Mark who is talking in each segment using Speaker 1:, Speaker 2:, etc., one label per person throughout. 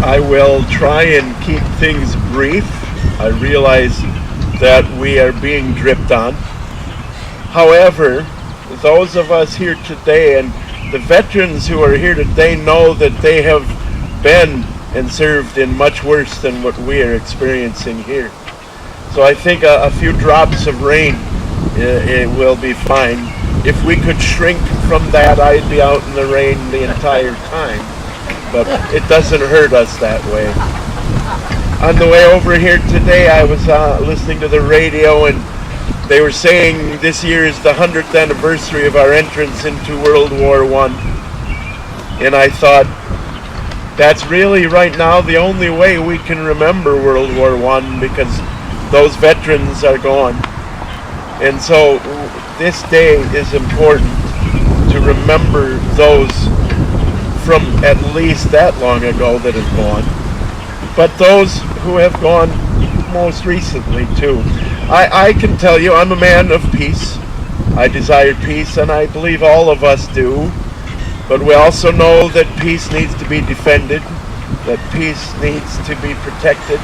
Speaker 1: I will try and keep things brief. I realize that we are being dripped on. However, those of us here today and the veterans who are here today know that they have been and served in much worse than what we are experiencing here. So I think a few drops of rain, it will be fine. If we could shrink from that, I'd be out in the rain the entire time. But it doesn't hurt us that way. On the way over here today, I was listening to the radio, and they were saying this year is the 100th anniversary of our entrance into World War I. And I thought, that's really right now the only way we can remember World War I, because those veterans are gone. And so this day is important to remember those from at least that long ago that have gone, but those who have gone most recently too. I can tell you I'm a man of peace. I desire peace, and I believe all of us do, but we also know that peace needs to be defended, that peace needs to be protected,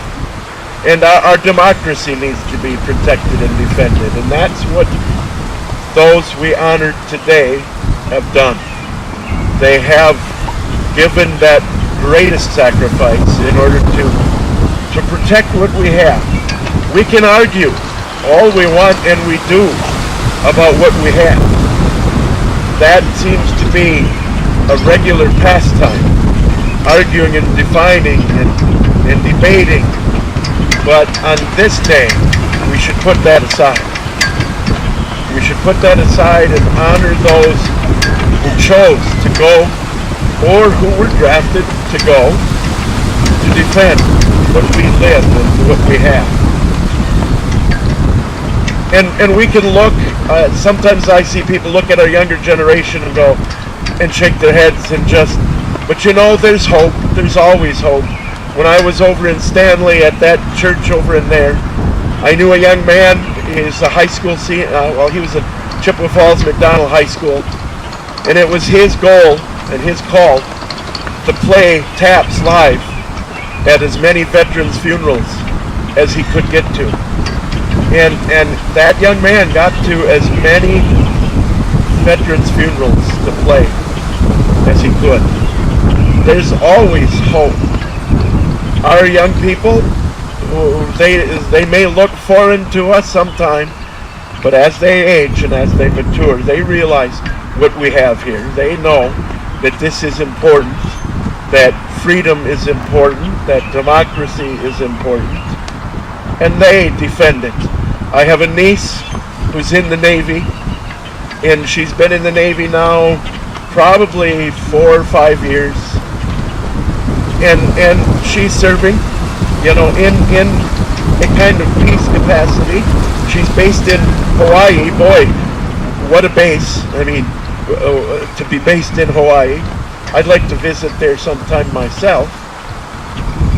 Speaker 1: and our democracy needs to be protected and defended, and that's what those we honor today have done. They have given that greatest sacrifice in order to protect what we have. We can argue all we want, and we do, about what we have. That seems to be a regular pastime, arguing and defining and debating. But on this day, we should put that aside. We should put that aside and honor those who chose to go or who were drafted to go to defend what we live and what we have. And we can look, sometimes I see people look at our younger generation and go and shake their heads and just, but you know, there's hope. There's always hope. When I was over in Stanley at that church over in there, I knew a young man. He's a high school he was at Chippewa Falls McDonald High School, and it was his goal and his call to play taps live at as many veterans' funerals as he could get to. And that young man got to as many veterans' funerals to play as he could. There's always hope. Our young people, they may look foreign to us sometime, but as they age and as they mature, they realize what we have here. They know that this is important, that freedom is important, that democracy is important, and they defend it. I have a niece who's in the Navy, and she's been in the Navy now probably 4 or 5 years, and she's serving, in a kind of peace capacity. She's based in Hawaii. Boy, what a base. I mean, to be based in Hawaii. I'd like to visit there sometime myself,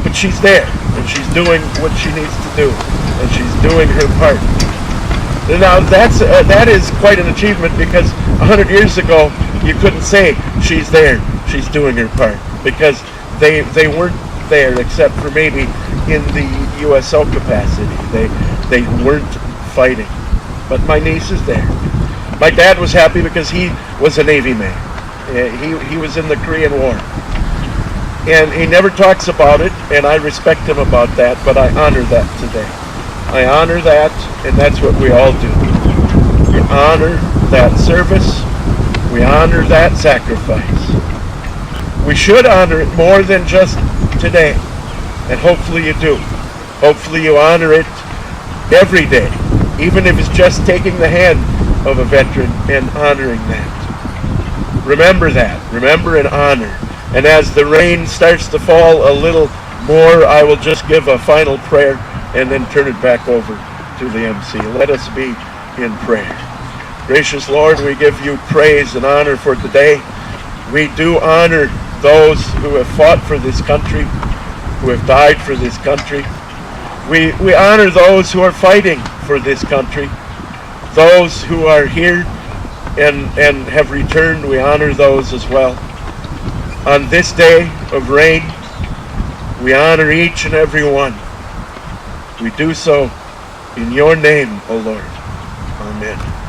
Speaker 1: but she's there, and she's doing what she needs to do, and she's doing her part. Now, that is quite an achievement, because 100 years ago, you couldn't say she's there, she's doing her part, because they weren't there except for maybe in the USO capacity. They weren't fighting. But my niece is there. My dad was happy because he was a Navy man. He was in the Korean War. And he never talks about it, and I respect him about that, but I honor that today. I honor that, and that's what we all do. We honor that service. We honor that sacrifice. We should honor it more than just today, and hopefully you do. Hopefully you honor it every day, even if it's just taking the hand of a veteran and honoring that. Remember that. Remember and honor. And as the rain starts to fall a little more, I will just give a final prayer and then turn it back over to the MC. Let us be in prayer. Gracious Lord, we give you praise and honor for today. We do honor those who have fought for this country, who have died for this country. We honor those who are fighting for this country, those who are here and have returned. We honor those as well. On this day of rain, We honor each and every one. We do so in your name, O Lord. Amen.